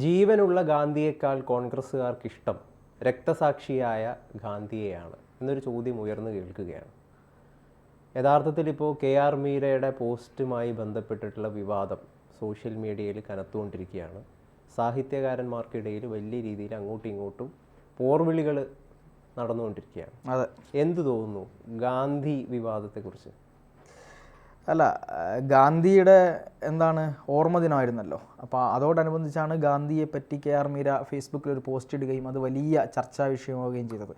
ജീവനുള്ള ഗാന്ധിയേക്കാൾ കോൺഗ്രസ്സുകാർക്കിഷ്ടം രക്തസാക്ഷിയായ ഗാന്ധിയെയാണ് എന്നൊരു ചോദ്യം ഉയർന്നു കേൾക്കുകയാണ്. യഥാർത്ഥത്തിൽ ഇപ്പോൾ KR മീരയുടെ പോസ്റ്റുമായി ബന്ധപ്പെട്ടിട്ടുള്ള വിവാദം സോഷ്യൽ മീഡിയയിൽ കനത്തുകൊണ്ടിരിക്കുകയാണ്. സാഹിത്യകാരന്മാർക്കിടയിൽ വലിയ രീതിയിൽ അങ്ങോട്ടും ഇങ്ങോട്ടും പോർവിളികൾ നടന്നുകൊണ്ടിരിക്കുകയാണ്. അതെ, എന്തു തോന്നുന്നു ഗാന്ധി വിവാദത്തെക്കുറിച്ച്? അല്ല, ഗാന്ധിയുടെ ഓർമ്മ ദിനമായിരുന്നല്ലോ. അപ്പോൾ അതോടനുബന്ധിച്ചാണ് ഗാന്ധിയെ പറ്റി KR മീര ഫേസ്ബുക്കിൽ ഒരു പോസ്റ്റ് ഇടുകയും അത് വലിയ ചർച്ചാ വിഷയമാവുകയും ചെയ്തത്.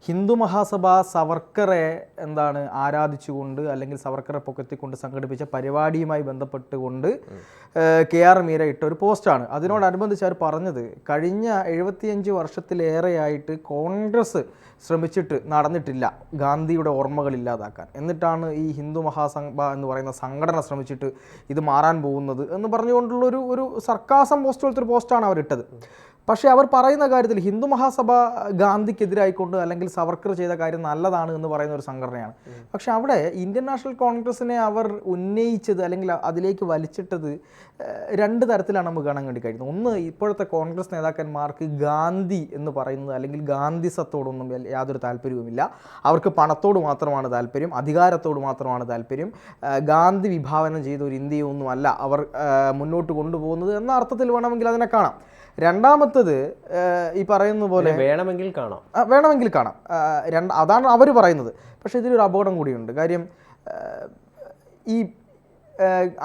ഹിന്ദു മഹാസഭ സവർക്കറെ ആരാധിച്ചുകൊണ്ട് അല്ലെങ്കിൽ സവർക്കറെ പൊക്കത്തിക്കൊണ്ട് സംഘടിപ്പിച്ച പരിപാടിയുമായി ബന്ധപ്പെട്ടുകൊണ്ട് KR മീര ഇട്ട ഒരു പോസ്റ്റാണ്. അതിനോടനുബന്ധിച്ച് അവർ പറഞ്ഞത് കഴിഞ്ഞ 75 വർഷത്തിലേറെയായിട്ട് കോൺഗ്രസ് ശ്രമിച്ചിട്ട് നടന്നിട്ടില്ല ഗാന്ധിയുടെ ഓർമ്മകൾ ഇല്ലാതാക്കാൻ. എന്നിട്ടാണ് ഈ ഹിന്ദു മഹാസഭ എന്ന് പറയുന്ന സംഘടന ശ്രമിച്ചിട്ട് ഇത് മാറാൻ പോകുന്നത് എന്ന് പറഞ്ഞുകൊണ്ടുള്ള ഒരു സർക്കാസം പോസ്റ്റ് പോലത്തെ ഒരു പോസ്റ്റാണ് അവരിട്ടത്. പക്ഷേ അവർ പറയുന്ന കാര്യത്തിൽ ഹിന്ദു മഹാസഭ ഗാന്ധിക്കെതിരായിക്കൊണ്ട് അല്ലെങ്കിൽ സവർക്കർ ചെയ്ത കാര്യം നല്ലതാണ് എന്ന് പറയുന്ന ഒരു സംഘടനയാണ്. പക്ഷെ അവിടെ ഇന്ത്യൻ നാഷണൽ കോൺഗ്രസിനെ അവർ ഉന്നയിച്ചത് അല്ലെങ്കിൽ അതിലേക്ക് വലിച്ചിട്ടത് രണ്ട് തരത്തിലാണ് നമുക്ക് കാണാൻ വേണ്ടി കഴിയുന്നത്. ഒന്ന്, ഇപ്പോഴത്തെ കോൺഗ്രസ് നേതാക്കന്മാർക്ക് ഗാന്ധി എന്ന് പറയുന്നത് അല്ലെങ്കിൽ ഗാന്ധിസത്തോടൊന്നും യാതൊരു താല്പര്യവുമില്ല. അവർക്ക് പണത്തോട് മാത്രമാണ് താല്പര്യം, അധികാരത്തോട് മാത്രമാണ് താല്പര്യം. ഗാന്ധി വിഭാവനം ചെയ്ത ഒരു ഇന്ത്യയൊന്നുമല്ല അവർ മുന്നോട്ട് കൊണ്ടുപോകുന്നത് എന്ന അർത്ഥത്തിൽ വേണമെങ്കിൽ അതിനെ കാണാം. രണ്ടാമത്തത്, ഈ പറയുന്ന പോലെ വേണമെങ്കിൽ കാണാം, അതാണ് അവർ പറയുന്നത്. പക്ഷേ ഇതിലൊരു അപകടം കൂടിയുണ്ട്. കാര്യം, ഈ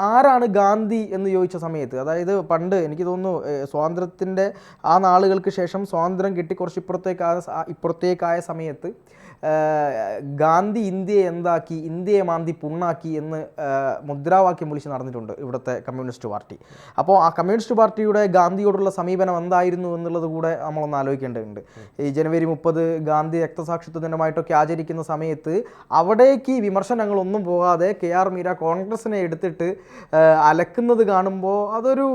ആരാണ് ഗാന്ധി എന്ന് ചോദിച്ച സമയത്ത്, അതായത് പണ്ട് എനിക്ക് തോന്നുന്നു സ്വാതന്ത്ര്യത്തിൻ്റെ ആ നാളുകൾക്ക് ശേഷം സ്വാതന്ത്ര്യം കിട്ടി കുറച്ച് ഇപ്പുറത്തേക്കായ സമയത്ത് ഗാന്ധി ഇന്ത്യയെ എന്താക്കി, ഇന്ത്യയെ മാന്തി പുണ്ണാക്കി എന്ന് മുദ്രാവാക്യം വിളിച്ച് നടന്നിട്ടുണ്ട് ഇവിടുത്തെ കമ്മ്യൂണിസ്റ്റ് പാർട്ടി. അപ്പോൾ ആ കമ്മ്യൂണിസ്റ്റ് പാർട്ടിയുടെ ഗാന്ധിയോടുള്ള സമീപനം എന്തായിരുന്നു എന്നുള്ളത് കൂടെ നമ്മളൊന്ന് ആലോചിക്കേണ്ടതുണ്ട്. ഈ ജനുവരി 30 ഗാന്ധി രക്തസാക്ഷിത്വ ദിനമായിട്ടൊക്കെ ആചരിക്കുന്ന സമയത്ത് അവിടേക്ക് വിമർശനങ്ങളൊന്നും പോകാതെ KR മീര കോൺഗ്രസിനെ എടുത്തിട്ട് അലക്കുന്നത് കാണുമ്പോൾ അതൊരു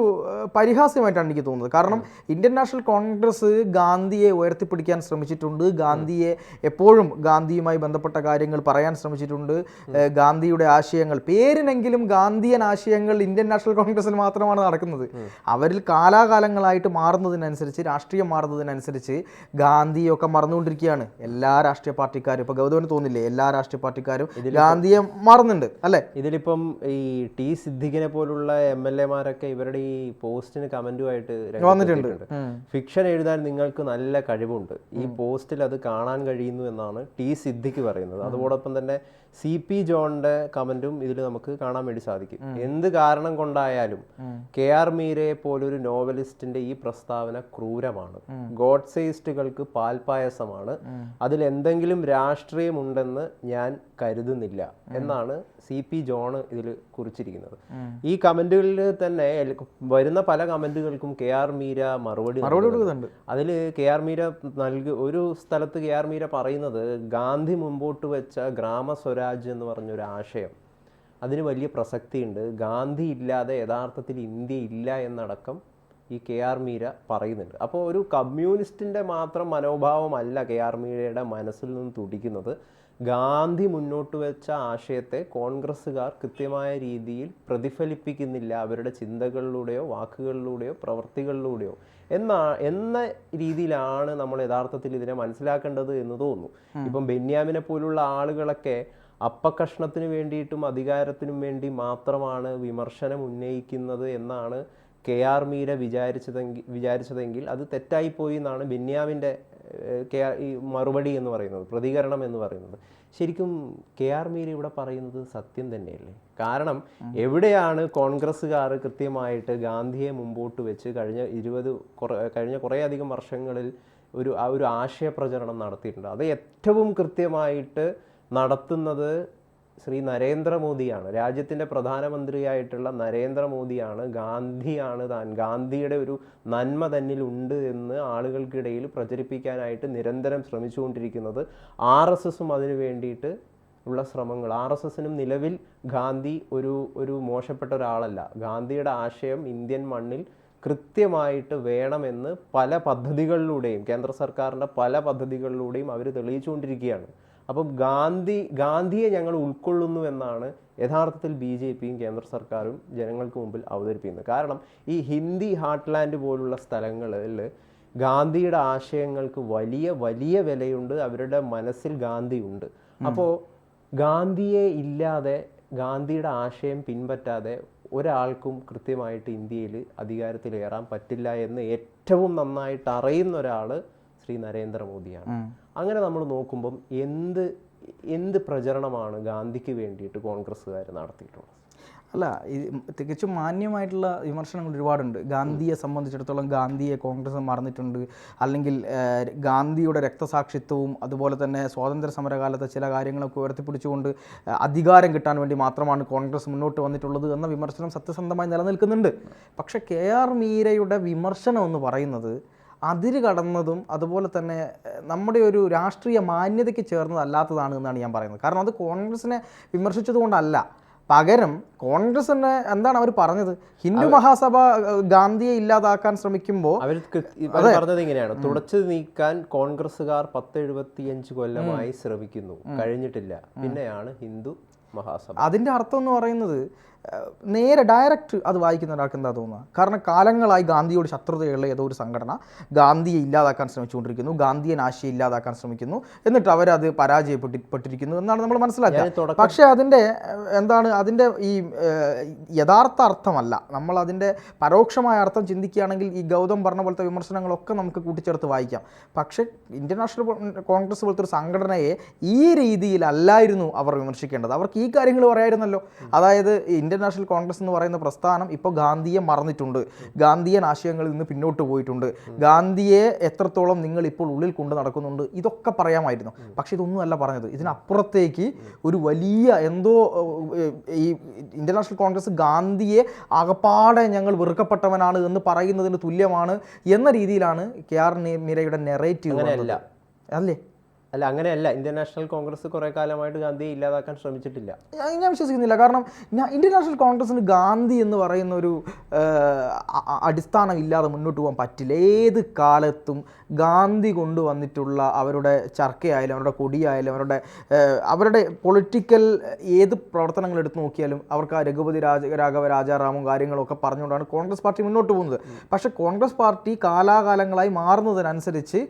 പരിഹാസ്യമായിട്ടാണ് എനിക്ക് തോന്നുന്നത്. കാരണം ഇന്ത്യൻ നാഷണൽ കോൺഗ്രസ് ഗാന്ധിയെ ഉയർത്തിപ്പിടിക്കാൻ ശ്രമിച്ചിട്ടുണ്ട്, ഗാന്ധിയെ എപ്പോഴും ഗാന്ധിയുമായി ബന്ധപ്പെട്ട കാര്യങ്ങൾ പറയാൻ ശ്രമിച്ചിട്ടുണ്ട്. ഗാന്ധിയുടെ ആശയങ്ങൾ, പേരിനെങ്കിലും ഗാന്ധിയൻ ആശയങ്ങൾ ഇന്ത്യൻ നാഷണൽ കോൺഗ്രസിൽ മാത്രമാണ് നടക്കുന്നത്. അവരിൽ കാലാകാലങ്ങളായിട്ട് മാറുന്നതിനനുസരിച്ച്, രാഷ്ട്രീയം മാറുന്നതിനനുസരിച്ച് ഗാന്ധിയൊക്കെ മറന്നുകൊണ്ടിരിക്കുകയാണ് എല്ലാ രാഷ്ട്രീയ പാർട്ടിക്കാരും. ഇപ്പൊ ഗൗതമിന് തോന്നില്ലേ, എല്ലാ രാഷ്ട്രീയ പാർട്ടിക്കാരും ഗാന്ധിയെ മാറുന്നുണ്ട് അല്ലേ? ഇതിലിപ്പം ഈ T സിദ്ദിഖിനെ പോലുള്ള MLA മാരൊക്കെ ഇവരുടെ ഈ പോസ്റ്റിന് കമന്റുമായിട്ട് വന്നിട്ടുണ്ട്. ഫിക്ഷൻ എഴുതാൻ നിങ്ങൾക്ക് നല്ല കഴിവുണ്ട്, ഈ പോസ്റ്റിൽ അത് കാണാൻ കഴിയുന്നു എന്നാണ് T സിദ്ദിഖ് പറയുന്നത്. അതോടൊപ്പം തന്നെ CP ജോണിന്റെ കമന്റും ഇതിൽ നമുക്ക് കാണാൻ വേണ്ടി സാധിക്കും. എന്ത് കാരണം കൊണ്ടായാലും KR മീരയെ പോലൊരു നോവലിസ്റ്റിന്റെ ഈ പ്രസ്താവന ക്രൂരമാണ്, ഗോഡ്സേയിസ്റ്റുകൾക്ക് പാൽപായസമാണ്, അതിൽ എന്തെങ്കിലും രാഷ്ട്രീയമുണ്ടെന്ന് ഞാൻ കരുതുന്നില്ല എന്നാണ് CP ജോൺ ഇതിൽ കുറിച്ചിരിക്കുന്നത്. ഈ കമന്റുകളിൽ തന്നെ വരുന്ന പല കമന്റുകൾക്കും KR മീര മറുപടി കൊടുക്കുന്നുണ്ട്. അതിൽ KR മീര ഒരു സ്ഥലത്ത് KR മീര പറയുന്നത് ഗാന്ധി മുമ്പോട്ട് വെച്ച ഗ്രാമസ്വരാജ് എന്ന് പറഞ്ഞൊരു ആശയം, അതിന് വലിയ പ്രസക്തിയുണ്ട്, ഗാന്ധി ഇല്ലാതെ യഥാർത്ഥത്തിൽ ഇന്ത്യ ഇല്ല എന്നടക്കം ഈ KR മീര പറയുന്നുണ്ട്. അപ്പോൾ ഒരു കമ്മ്യൂണിസ്റ്റിൻ്റെ മാത്രം മനോഭാവമല്ല KR മീരയുടെ മനസ്സിൽ നിന്ന് തുടിക്കുന്നത്, ഗാന്ധി മുന്നോട്ട് വെച്ച ആശയത്തെ കോൺഗ്രസ്സുകാർ കൃത്യമായ രീതിയിൽ പ്രതിഫലിപ്പിക്കുന്നില്ല അവരുടെ ചിന്തകളിലൂടെയോ വാക്കുകളിലൂടെയോ പ്രവൃത്തികളിലൂടെയോ എന്ന രീതിയിലാണ് നമ്മൾ യഥാർത്ഥത്തിൽ ഇതിനെ മനസ്സിലാക്കേണ്ടത് എന്ന് തോന്നുന്നു. ഇപ്പം ബെന്യാമിനെ പോലുള്ള ആളുകളൊക്കെ അപ്പക്കഷ്ണത്തിന് വേണ്ടിയിട്ടും അധികാരത്തിനും വേണ്ടി മാത്രമാണ് വിമർശനം ഉന്നയിക്കുന്നത് എന്നാണ് KR മീര വിചാരിച്ചതെങ്കിൽ അത് തെറ്റായിപ്പോയി എന്നാണ് ബെന്യാമിൻ്റെ ഈ മറുപടി എന്ന് പറയുന്നത്, പ്രതികരണം എന്ന് പറയുന്നത്. ശരിക്കും KR മീര ഇവിടെ പറയുന്നത് സത്യം തന്നെയല്ലേ? കാരണം എവിടെയാണ് കോൺഗ്രസ്സുകാർ കൃത്യമായിട്ട് ഗാന്ധിയെ മുമ്പോട്ട് വെച്ച് കഴിഞ്ഞ കുറേയധികം വർഷങ്ങളിൽ ഒരു ആശയപ്രചരണം നടത്തിയിട്ടുണ്ട്. അത് ഏറ്റവും കൃത്യമായിട്ട് നടത്തുന്നത് ശ്രീ നരേന്ദ്രമോദിയാണ്, രാജ്യത്തിൻ്റെ പ്രധാനമന്ത്രിയായിട്ടുള്ള നരേന്ദ്രമോദിയാണ്. ഗാന്ധിയുടെ ഒരു നന്മ തന്നിലുണ്ട് എന്ന് ആളുകൾക്കിടയിൽ പ്രചരിപ്പിക്കാനായിട്ട് നിരന്തരം ശ്രമിച്ചുകൊണ്ടിരിക്കുന്നത്. RSSും അതിനു വേണ്ടിയിട്ട് ഉള്ള ശ്രമങ്ങൾ, RSSനും നിലവിൽ ഗാന്ധി ഒരു മോശപ്പെട്ട ഒരാളല്ല. ഗാന്ധിയുടെ ആശയം ഇന്ത്യൻ മണ്ണിൽ കൃത്യമായിട്ട് വേണമെന്ന് പല പദ്ധതികളിലൂടെയും, കേന്ദ്ര സർക്കാരിൻ്റെ പല പദ്ധതികളിലൂടെയും അവർ തെളിയിച്ചുകൊണ്ടിരിക്കുകയാണ്. അപ്പം ഗാന്ധിയെ ഞങ്ങൾ ഉൾക്കൊള്ളുന്നു എന്നാണ് യഥാർത്ഥത്തിൽ BJPയും കേന്ദ്ര സർക്കാരും ജനങ്ങൾക്ക് മുമ്പിൽ അവതരിപ്പിക്കുന്നത്. കാരണം ഈ ഹിന്ദി ഹാർട്ട്ലാൻഡ് പോലുള്ള സ്ഥലങ്ങളിൽ ഗാന്ധിയുടെ ആശയങ്ങൾക്ക് വലിയ വലിയ വിലയുണ്ട്, അവരുടെ മനസ്സിൽ ഗാന്ധി ഉണ്ട്. അപ്പോൾ ഗാന്ധിയെ ഇല്ലാതെ, ഗാന്ധിയുടെ ആശയം പിൻപറ്റാതെ ഒരാൾക്കും കൃത്യമായിട്ട് ഇന്ത്യയിൽ അധികാരത്തിലേറാൻ പറ്റില്ല എന്ന് ഏറ്റവും നന്നായിട്ട് അറിയുന്ന ഒരാൾ ശ്രീ നരേന്ദ്രമോദിയാണ്. അങ്ങനെ നമ്മൾ നോക്കുമ്പം എന്ത് പ്രചരണമാണ് ഗാന്ധിക്ക് വേണ്ടിയിട്ട് കോൺഗ്രസ്സുകാർ നടത്തിയിട്ടുള്ളത്? അല്ല, തികച്ചും മാന്യമായിട്ടുള്ള വിമർശനങ്ങൾ ഒരുപാടുണ്ട്. ഗാന്ധിയെ സംബന്ധിച്ചിടത്തോളം ഗാന്ധിയെ കോൺഗ്രസ് മറന്നിട്ടുണ്ട്, അല്ലെങ്കിൽ ഗാന്ധിയുടെ രക്തസാക്ഷിത്വവും അതുപോലെ തന്നെ സ്വാതന്ത്ര്യ സമരകാലത്തെ ചില കാര്യങ്ങളൊക്കെ ഉയർത്തിപ്പിടിച്ചുകൊണ്ട് അധികാരം കിട്ടാൻ വേണ്ടി മാത്രമാണ് കോൺഗ്രസ് മുന്നോട്ട് വന്നിട്ടുള്ളത് എന്ന വിമർശനം സത്യസന്ധമായി നിലനിൽക്കുന്നുണ്ട്. പക്ഷേ KR മീരയുടെ വിമർശനം എന്ന് പറയുന്നത് അതിര് കടന്നതും അതുപോലെ തന്നെ നമ്മുടെ ഒരു രാഷ്ട്രീയ മാന്യതയ്ക്ക് ചേർന്നതല്ലാത്തതാണ് എന്നാണ് ഞാൻ പറയുന്നത്. കാരണം അത് കോൺഗ്രസിനെ വിമർശിച്ചതുകൊണ്ടല്ല, പകരം കോൺഗ്രസ് തന്നെ എന്താണ് അവർ പറഞ്ഞത്? ഹിന്ദു മഹാസഭ ഗാന്ധിയെ ഇല്ലാതാക്കാൻ ശ്രമിക്കുമ്പോൾ അവർ പറഞ്ഞത് ഇങ്ങനെയാണ്: തുടച്ചു നീക്കാൻ കോൺഗ്രസ്സുകാർ 1075 കൊല്ലമായി ശ്രമിക്കുന്നു, കഴിഞ്ഞിട്ടില്ല, പിന്നെയാണ് ഹിന്ദു മഹാസഭ. അതിൻ്റെ അർത്ഥം എന്ന് പറയുന്നത് നേരെ ഡയറക്റ്റ് അത് വായിക്കുന്ന ഒരാൾക്ക് എന്താ തോന്നുക? കാരണം കാലങ്ങളായി ഗാന്ധിയോട് ശത്രുതയുള്ള ഏതോ ഒരു സംഘടന ഗാന്ധിയെ ഇല്ലാതാക്കാൻ ശ്രമിച്ചുകൊണ്ടിരിക്കുന്നു, ഗാന്ധിയൻ ആശയം ഇല്ലാതാക്കാൻ ശ്രമിക്കുന്നു, എന്നിട്ട് അവരത് പരാജയപ്പെട്ടിരിക്കുന്നു എന്നാണ് നമ്മൾ മനസ്സിലാക്കുക. പക്ഷേ അതിൻ്റെ ഈ യഥാർത്ഥ അർത്ഥമല്ല, നമ്മൾ അതിൻ്റെ പരോക്ഷമായ അർത്ഥം ചിന്തിക്കുകയാണെങ്കിൽ ഈ ഗൗതം പറഞ്ഞ പോലത്തെ വിമർശനങ്ങളൊക്കെ നമുക്ക് കൂട്ടിച്ചേർത്ത് വായിക്കാം. പക്ഷേ ഇന്ത്യൻ നാഷണൽ കോൺഗ്രസ് പോലത്തെ ഒരു സംഘടനയെ ഈ രീതിയിലല്ലായിരുന്നു അവർ വിമർശിക്കേണ്ടത്. അവർക്ക് ഈ കാര്യങ്ങൾ പറയായിരുന്നല്ലോ. അതായത് ഇന്ത്യൻ നാഷണൽ കോൺഗ്രസ് എന്ന് പറയുന്ന പ്രസ്ഥാനം ഇപ്പോൾ ഗാന്ധിയെ മറന്നിട്ടുണ്ട്, ഗാന്ധിയൻ ആശയങ്ങളിൽ നിന്ന് പിന്നോട്ട് പോയിട്ടുണ്ട്, ഗാന്ധിയെ എത്രത്തോളം നിങ്ങൾ ഇപ്പോൾ ഉള്ളിൽ കൊണ്ട് നടക്കുന്നുണ്ട്, ഇതൊക്കെ പറയാമായിരുന്നു. പക്ഷെ ഇതൊന്നുമല്ല പറഞ്ഞത്. ഇതിനപ്പുറത്തേക്ക് ഒരു വലിയ എന്തോ ഈ ഇന്ത്യൻ നാഷണൽ കോൺഗ്രസ് ഗാന്ധിയെ ആകപ്പാടെ ഞങ്ങൾ വെറുക്കപ്പെട്ടവനാണ് എന്ന് പറയുന്നതിന് തുല്യമാണ് എന്ന രീതിയിലാണ് KR മീരയുടെ നെറേറ്റീവ്. അല്ലേ? അല്ല, അങ്ങനെയല്ല. ഇന്ത്യൻ നാഷണൽ കോൺഗ്രസ് കുറെ കാലമായിട്ട് ഗാന്ധിയെ ഇല്ലാതാക്കാൻ ശ്രമിച്ചിട്ടില്ല. ഞാൻ വിശ്വസിക്കുന്നില്ല. കാരണം ഇന്ത്യൻ നാഷണൽ കോൺഗ്രസിന് ഗാന്ധി എന്ന് പറയുന്ന ഒരു അടിസ്ഥാനം ഇല്ലാതെ മുന്നോട്ട് പോകാൻ പറ്റില്ല. ഏത് കാലത്തും ഗാന്ധി കൊണ്ടുവന്നിട്ടുള്ള അവരുടെ ചർക്കയായാലും അവരുടെ കൊടിയായാലും അവരുടെ പൊളിറ്റിക്കൽ ഏത് പ്രവർത്തനങ്ങൾ എടുത്ത് നോക്കിയാലും അവർക്ക് ആ രഘുപതി രാഘവ രാജാറാമും കാര്യങ്ങളൊക്കെ പറഞ്ഞുകൊണ്ടാണ് കോൺഗ്രസ് പാർട്ടി മുന്നോട്ട് പോകുന്നത്. പക്ഷേ കോൺഗ്രസ് പാർട്ടി കാലാകാലങ്ങളായി മാറുന്നതിനനുസരിച്ച്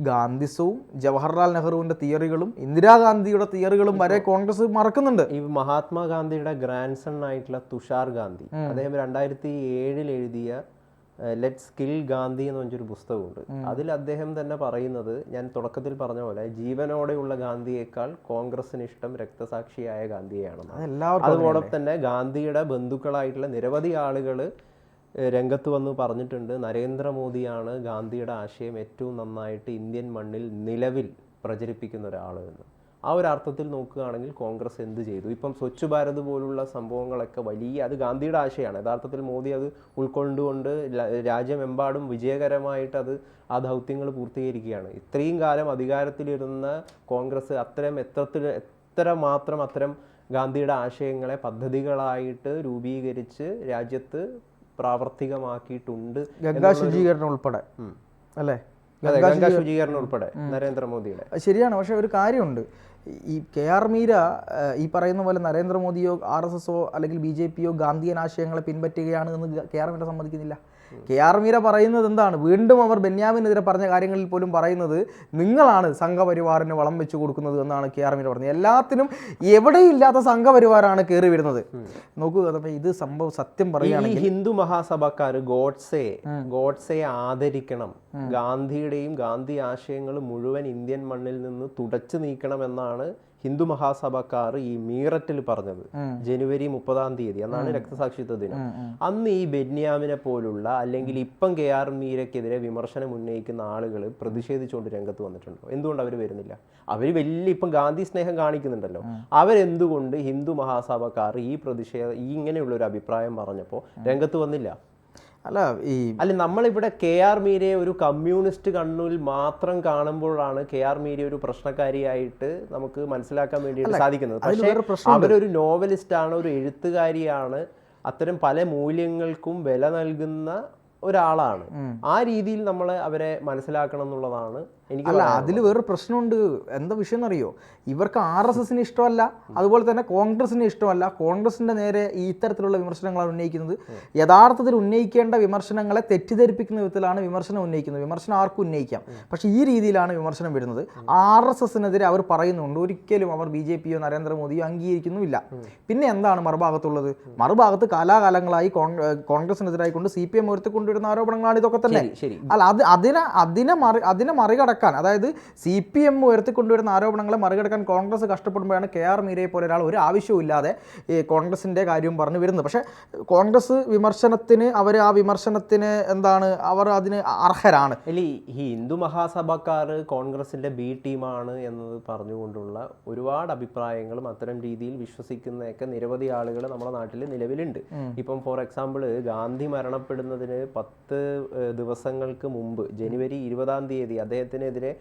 ഗാന്ധിസവും ജവഹർലാൽ നെഹ്റുവിൻ്റെ തിയറികളും ഇന്ദിരാഗാന്ധിയുടെ തിയറികളും വരെ കോൺഗ്രസ് മറക്കുന്നുണ്ട്. ഈ മഹാത്മാഗാന്ധിയുടെ ഗ്രാൻഡ് സൺ ആയിട്ടുള്ള തുഷാർ ഗാന്ധി, അദ്ദേഹം 2007 എഴുതിയ ലെറ്റ്സ് കിൽ ഗാന്ധി എന്ന് പറഞ്ഞൊരു പുസ്തകമുണ്ട്. അതിൽ അദ്ദേഹം തന്നെ പറയുന്നത്, ഞാൻ തുടക്കത്തിൽ പറഞ്ഞ പോലെ, ജീവനോടെയുള്ള ഗാന്ധിയേക്കാൾ കോൺഗ്രസിന് ഇഷ്ടം രക്തസാക്ഷിയായ ഗാന്ധിയെയാണെന്ന്. അതുപോലെ തന്നെ ഗാന്ധിയുടെ ബന്ധുക്കളായിട്ടുള്ള നിരവധി ആളുകൾ രംഗത്ത് വന്ന് പറഞ്ഞിട്ടുണ്ട്, നരേന്ദ്രമോദിയാണ് ഗാന്ധിയുടെ ആശയം ഏറ്റവും നന്നായിട്ട് ഇന്ത്യൻ മണ്ണിൽ നിലവിൽ പ്രചരിപ്പിക്കുന്ന ഒരാൾ എന്ന്. ആ ഒരു അർത്ഥത്തിൽ നോക്കുകയാണെങ്കിൽ കോൺഗ്രസ് എന്ത് ചെയ്തു? ഇപ്പം സ്വച്ഛ് ഭാരത് പോലുള്ള സംഭവങ്ങളൊക്കെ അത് ഗാന്ധിയുടെ ആശയമാണ്. യഥാർത്ഥത്തിൽ മോദി അത് ഉൾക്കൊണ്ടുകൊണ്ട് രാജ്യമെമ്പാടും വിജയകരമായിട്ട് ആ ദൗത്യങ്ങൾ പൂർത്തീകരിക്കുകയാണ്. ഇത്രയും കാലം അധികാരത്തിലിരുന്ന കോൺഗ്രസ് അത്തരം ഗാന്ധിയുടെ ആശയങ്ങളെ പദ്ധതികളായിട്ട് രൂപീകരിച്ച് രാജ്യത്ത് പ്രാവർത്തികമാക്കിയിട്ടുണ്ട്. ഗംഗാ ശുചീകരണം ഉൾപ്പെടെ അല്ലേ? ഗംഗാ ശുചീകരണം ഉൾപ്പെടെ നരേന്ദ്രമോദിയുടെ. ശരിയാണ്. പക്ഷെ ഒരു കാര്യമുണ്ട്, ഈ KR മീര ഈ പറയുന്ന പോലെ നരേന്ദ്രമോദിയോ RSSO അല്ലെങ്കിൽ BJPയോ ഗാന്ധിയൻ ആശയങ്ങളെ പിൻപറ്റുകയാണ് എന്ന് KR മീര സമ്മതിക്കുന്നില്ല. KR മീര പറയുന്നത് എന്താണ്? വീണ്ടും അവർ ബെന്യാമിനെതിരെ പറഞ്ഞ കാര്യങ്ങളിൽ പോലും പറയുന്നത് നിങ്ങളാണ് സംഘപരിവാറിന് വളം വെച്ച് കൊടുക്കുന്നത് എന്നാണ് KR മീര പറഞ്ഞത്. എല്ലാത്തിനും എവിടെയില്ലാത്ത സംഘപരിവാറാണ് കയറി വരുന്നത്. നോക്കുക, ഇത് സംഭവം സത്യം പറയുകയാണെങ്കിൽ ഹിന്ദു മഹാസഭക്കാർ ഗോഡ്സെയെ ആദരിക്കണം, ഗാന്ധിയുടെയും ഗാന്ധി ആശയങ്ങൾ മുഴുവൻ ഇന്ത്യൻ മണ്ണിൽ നിന്ന് തുടച്ചു നീക്കണമെന്നാണ് ഹിന്ദു മഹാസഭക്കാർ ഈ മീററ്റിൽ പറഞ്ഞത്. ജനുവരി 30 എന്നാണ് രക്തസാക്ഷിത്വ ദിനം. അന്ന് ഈ ബെന്യാമിനെ പോലുള്ള അല്ലെങ്കിൽ ഇപ്പം KR മീരയ്ക്കെതിരെ വിമർശനം ഉന്നയിക്കുന്ന ആളുകൾ പ്രതിഷേധിച്ചുകൊണ്ട് രംഗത്ത് വന്നിട്ടുണ്ടോ? എന്തുകൊണ്ട് അവർ വരുന്നില്ല? അവർ ഇപ്പം ഗാന്ധി സ്നേഹം കാണിക്കുന്നുണ്ടല്ലോ. അവരെന്തുകൊണ്ട് ഹിന്ദു മഹാസഭക്കാർ ഇങ്ങനെയുള്ള ഒരു അഭിപ്രായം പറഞ്ഞപ്പോൾ രംഗത്ത് വന്നില്ല? അല്ല, നമ്മളിവിടെ KR മീരയെ ഒരു കമ്മ്യൂണിസ്റ്റ് കണ്ണൂരിൽ മാത്രം കാണുമ്പോഴാണ് KR മീര ഒരു പ്രശ്നക്കാരിയായിട്ട് നമുക്ക് മനസ്സിലാക്കാൻ വേണ്ടിയിട്ട് സാധിക്കുന്നത്. പക്ഷേ അവരൊരു നോവലിസ്റ്റ് ആണ്, ഒരു എഴുത്തുകാരിയാണ്, അത്തരം പല മൂല്യങ്ങൾക്കും വില നൽകുന്ന ഒരാളാണ്. ആ രീതിയിൽ നമ്മൾ അവരെ മനസ്സിലാക്കണം എന്നുള്ളതാണ് എനിക്ക്. അല്ല, അതിൽ വേറൊരു പ്രശ്നമുണ്ട്. എന്താ വിഷയം എന്നറിയോ? ഇവർക്ക് RSSന് ഇഷ്ടമല്ല, അതുപോലെ തന്നെ കോൺഗ്രസിന് ഇഷ്ടമല്ല. കോൺഗ്രസിന്റെ നേരെ ഈ ഇത്തരത്തിലുള്ള വിമർശനങ്ങളാണ് ഉന്നയിക്കുന്നത്. യഥാർത്ഥത്തിൽ ഉന്നയിക്കേണ്ട വിമർശനങ്ങളെ തെറ്റിദ്ധരിപ്പിക്കുന്ന വിധത്തിലാണ് വിമർശനം ഉന്നയിക്കുന്നത്. വിമർശനം ആർക്കും ഉന്നയിക്കാം, പക്ഷെ ഈ രീതിയിലാണ് വിമർശനം വരുന്നത്. RSSനെതിരെ അവർ പറയുന്നുണ്ട്, ഒരിക്കലും അവർ BJPയോ നരേന്ദ്രമോദിയോ അംഗീകരിക്കുന്നുമില്ല. പിന്നെ എന്താണ് മറുഭാഗത്തുള്ളത്? മറുഭാഗത്ത് കാലാകാലങ്ങളായി കോൺഗ്രസിനെതിരായിക്കൊണ്ട് CPM ഉയർത്തിക്കൊണ്ടുവരുന്ന ആരോപണങ്ങളാണ് ഇതൊക്കെ തന്നെ. അല്ല, അതിനെ മറികടക്കാൻ, അതായത് CPM ഉയർത്തിക്കൊണ്ടുവരുന്ന ആരോപണങ്ങളെ മറികടക്കാൻ കോൺഗ്രസ് കഷ്ടപ്പെടുമ്പോഴാണ് KR മീരയെ പോലെ ഒരാൾ ഒരു ആവശ്യമില്ലാതെ ഈ കോൺഗ്രസിന്റെ കാര്യം പറഞ്ഞു വരുന്നത്. പക്ഷേ കോൺഗ്രസ് വിമർശനത്തിന് ആ വിമർശനത്തിന് അവർ അതിന് അർഹരാണ്. ഈ ഹിന്ദു മഹാസഭക്കാർ കോൺഗ്രസിന്റെ B ടീമാണ് എന്നത് പറഞ്ഞുകൊണ്ടുള്ള ഒരുപാട് അഭിപ്രായങ്ങളും അത്തരം രീതിയിൽ വിശ്വസിക്കുന്നതൊക്കെ നിരവധി ആളുകൾ നമ്മുടെ നാട്ടിൽ നിലവിലുണ്ട്. ഇപ്പം ഫോർ എക്സാമ്പിൾ, ഗാന്ധി മരണപ്പെടുന്നതിന് 10 ദിവസങ്ങൾക്ക് മുമ്പ് ജനുവരി 20-ാം തീയതി അദ്ദേഹത്തിനെതിരെ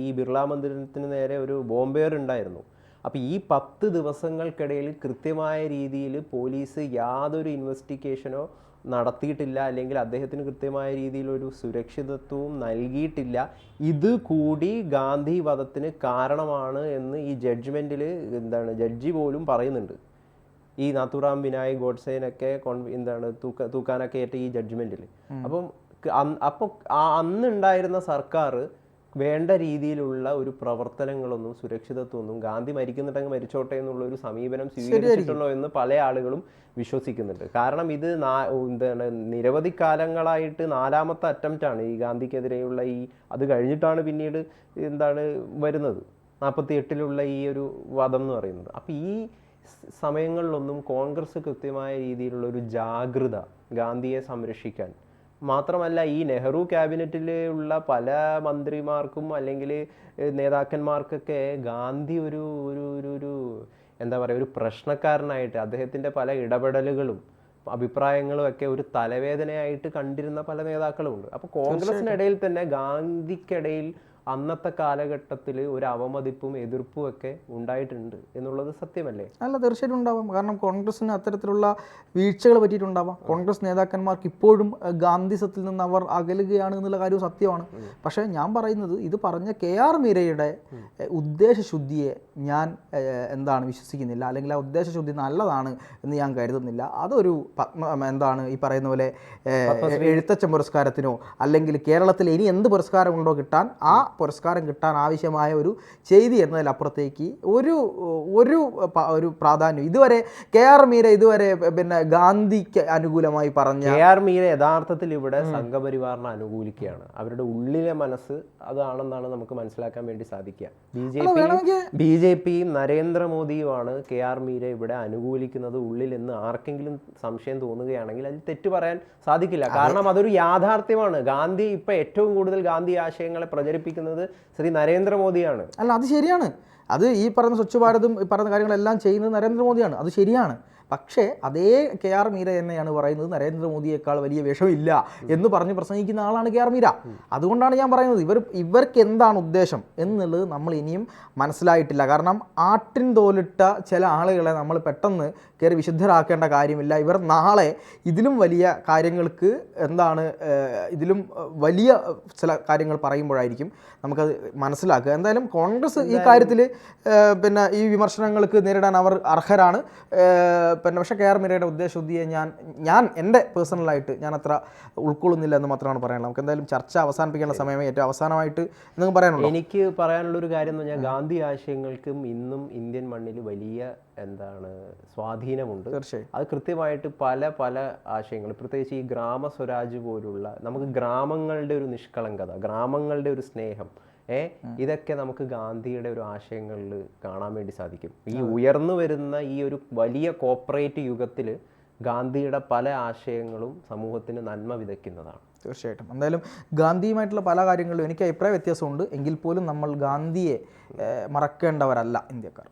ഈ ബിർള മന്ദിരത്തിന് നേരെ ഒരു ബോംബേർ ഉണ്ടായിരുന്നു. അപ്പോൾ ഈ 10 ദിവസങ്ങൾക്കിടയിൽ കൃത്യമായ രീതിയിൽ പോലീസ് യാതൊരു ഇൻവെസ്റ്റിഗേഷനോ നടത്തിയിട്ടില്ല, അല്ലെങ്കിൽ അദ്ദേഹത്തിന് കൃത്യമായ രീതിയിൽ ഒരു സുരക്ഷിതത്വവും നൽകിയിട്ടില്ല. ഇത് കൂടി ഗാന്ധി വധത്തിന് കാരണമാണ് എന്ന് ഈ ജഡ്ജ്മെൻറ്റിൽ ജഡ്ജി പോലും പറയുന്നുണ്ട്. ഈ നാഥുറാം വിനായക് ഗോഡ്സേനൊക്കെ തൂക്കാനൊക്കെ ഏറ്റ ഈ ജഡ്ജ്മെൻറ്റിൽ. അപ്പോൾ അന്നുണ്ടായിരുന്ന സർക്കാർ വേണ്ട രീതിയിലുള്ള ഒരു പ്രവർത്തനങ്ങളൊന്നും സുരക്ഷിതത്വമൊന്നും, ഗാന്ധി മരിക്കുന്നുണ്ടെങ്കിൽ മരിച്ചോട്ടെ എന്നുള്ള ഒരു സമീപനം സ്വീകരിച്ചിട്ടുണ്ടോ എന്ന് പല ആളുകളും വിശ്വസിക്കുന്നുണ്ട്. കാരണം ഇത് നിരവധി കാലങ്ങളായിട്ട് 4ാമത്തെ അറ്റംപ്റ്റാണ് ഈ ഗാന്ധിക്കെതിരെയുള്ള അത് കഴിഞ്ഞിട്ടാണ് പിന്നീട് വരുന്നത് 48-ലുള്ള ഈ ഒരു വധം എന്ന് പറയുന്നത്. അപ്പോൾ ഈ സമയങ്ങളിലൊന്നും കോൺഗ്രസ് കൃത്യമായ രീതിയിലുള്ള ഒരു ജാഗ്രത ഗാന്ധിയെ സംരക്ഷിക്കാൻ, മാത്രമല്ല ഈ നെഹ്റു ക്യാബിനറ്റിലുള്ള പല മന്ത്രിമാർക്കും അല്ലെങ്കിൽ നേതാക്കന്മാർക്കൊക്കെ ഗാന്ധി ഒരു ഒരു പ്രശ്നക്കാരനായിട്ട്, അദ്ദേഹത്തിൻ്റെ പല ഇടപെടലുകളും അഭിപ്രായങ്ങളും ഒക്കെ ഒരു തലവേദനയായിട്ട് കണ്ടിരുന്ന പല നേതാക്കളുമുണ്ട്. അപ്പോൾ കോൺഗ്രസിനിടയിൽ തന്നെ ഗാന്ധിക്കിടയിൽ അന്നത്തെ കാലഘട്ടത്തിൽ ഒരു അവമതിപ്പും എതിർപ്പും ഒക്കെ ഉണ്ടായിട്ടുണ്ട് എന്നുള്ളത് സത്യമല്ലേ? അല്ല, തീർച്ചയായിട്ടും ഉണ്ടാവാം. കാരണം കോൺഗ്രസിന് അത്തരത്തിലുള്ള വീഴ്ചകൾ പറ്റിയിട്ടുണ്ടാവാം. കോൺഗ്രസ് നേതാക്കന്മാർക്ക് ഇപ്പോഴും ഗാന്ധിസത്തിൽ നിന്ന് അവർ അകലുകയാണ് എന്നുള്ള കാര്യവും സത്യമാണ്. പക്ഷേ ഞാൻ പറയുന്നത്, ഇത് പറഞ്ഞ KR മീരയുടെ ഉദ്ദേശശുദ്ധിയെ ഞാൻ വിശ്വസിക്കുന്നില്ല, അല്ലെങ്കിൽ ആ ഉദ്ദേശശുദ്ധി നല്ലതാണ് എന്ന് ഞാൻ കരുതുന്നില്ല. അതൊരു ഈ പറയുന്ന പോലെ എഴുത്തച്ഛൻ പുരസ്കാരത്തിനോ അല്ലെങ്കിൽ കേരളത്തിൽ ഇനി എന്ത് പുരസ്കാരമുണ്ടോ കിട്ടാൻ, ആ പുരസ്കാരം കിട്ടാൻ ആവശ്യമായ ഒരു ചെയ്തി എന്നതിലപ്പുറത്തേക്ക് ഒരു പ്രാധാന്യം ഇതുവരെ KR മീര പിന്നെ ഗാന്ധിക്ക് അനുകൂലമായി പറഞ്ഞ KR മീര യഥാർത്ഥത്തിൽ ഇവിടെ സംഘപരിവാറിനെ അനുകൂലിക്കുകയാണ്. അവരുടെ ഉള്ളിലെ മനസ്സ് അതാണെന്നാണ് നമുക്ക് മനസ്സിലാക്കാൻ വേണ്ടി സാധിക്കുക. BJPയും നരേന്ദ്രമോദിയുമാണ് KR മീര ഇവിടെ അനുകൂലിക്കുന്നത് ഉള്ളിൽ എന്ന് ആർക്കെങ്കിലും സംശയം തോന്നുകയാണെങ്കിൽ അതിൽ തെറ്റു പറയാൻ സാധിക്കില്ല. കാരണം അതൊരു യാഥാർത്ഥ്യമാണ്. ഗാന്ധി ഇപ്പൊ ഏറ്റവും കൂടുതൽ ഗാന്ധി ആശയങ്ങളെ പ്രചരിപ്പിക്കുന്നത് ശ്രീ നരേന്ദ്രമോദിയാണ്. അല്ല, അത് ശരിയാണ്. അത് ഈ പറയുന്ന സ്വച്ഛ് ഭാരതും ഈ പറയുന്ന കാര്യങ്ങളെല്ലാം ചെയ്യുന്നത് നരേന്ദ്രമോദിയാണ്, അത് ശരിയാണ്. പക്ഷേ അതേ KR മീര തന്നെയാണ് പറയുന്നത് നരേന്ദ്രമോദിയേക്കാൾ വലിയ വിഷമില്ല എന്ന് പറഞ്ഞ് പ്രസംഗിക്കുന്ന ആളാണ് KR മീര. അതുകൊണ്ടാണ് ഞാൻ പറയുന്നത് ഇവർക്ക് എന്താണ് ഉദ്ദേശം എന്നുള്ളത് നമ്മൾ ഇനിയും മനസ്സിലായിട്ടില്ല. കാരണം ആട്ടിൻ തോലിട്ട ചില ആളുകളെ നമ്മൾ പെട്ടെന്ന് കയറി വിശുദ്ധരാക്കേണ്ട കാര്യമില്ല. ഇവർ നാളെ ഇതിലും വലിയ കാര്യങ്ങൾക്ക് ഇതിലും വലിയ ചില കാര്യങ്ങൾ പറയുമ്പോഴായിരിക്കും നമുക്കത് മനസ്സിലാക്കുക. എന്തായാലും കോൺഗ്രസ് ഈ കാര്യത്തിൽ പിന്നെ ഈ വിമർശനങ്ങൾക്ക് നേരിടാൻ അവർ അർഹരാണ്. പക്ഷേ KR മീരയുടെ ഉദ്ദേശശുദ്ധിയെ ഞാൻ എൻ്റെ പേഴ്സണലായിട്ട് ഞാൻ അത്ര ഉൾക്കൊള്ളുന്നില്ല എന്ന് മാത്രമാണ് പറയാനുള്ളത്. നമുക്ക് എന്തായാലും ചർച്ച അവസാനിപ്പിക്കേണ്ട സമയമേ. ഏറ്റവും അവസാനമായിട്ട് എന്തെങ്കിലും പറയാനുണ്ടോ? എനിക്ക് പറയാനുള്ളൊരു കാര്യം എന്ന് പറഞ്ഞാൽ, ഗാന്ധി ആശയങ്ങൾക്കും ഇന്നും ഇന്ത്യൻ മണ്ണിൽ വലിയ സ്വാധീനമുണ്ട്. തീർച്ചയായും അത് കൃത്യമായിട്ട് പല ആശയങ്ങൾ, പ്രത്യേകിച്ച് ഈ ഗ്രാമസ്വരാജ് പോലുള്ള, നമുക്ക് ഗ്രാമങ്ങളുടെ ഒരു നിഷ്കളങ്കത, ഗ്രാമങ്ങളുടെ ഒരു സ്നേഹം, ഇതൊക്കെ നമുക്ക് ഗാന്ധിയുടെ ഒരു ആശയങ്ങളിൽ കാണാൻ വേണ്ടി സാധിക്കും. ഈ ഉയർന്നു വരുന്ന ഈ ഒരു വലിയ കോർപ്പറേറ്റ് യുഗത്തിൽ ഗാന്ധിയുടെ പല ആശയങ്ങളും സമൂഹത്തിന് നന്മ വിതയ്ക്കുന്നതാണ്. തീർച്ചയായിട്ടും. എന്തായാലും ഗാന്ധിയുമായിട്ടുള്ള പല കാര്യങ്ങളിലും എനിക്ക് അഭിപ്രായ വ്യത്യാസമുണ്ട്. എങ്കിൽ പോലും നമ്മൾ ഗാന്ധിയെ മറക്കേണ്ടവരല്ല ഇന്ത്യക്കാർ.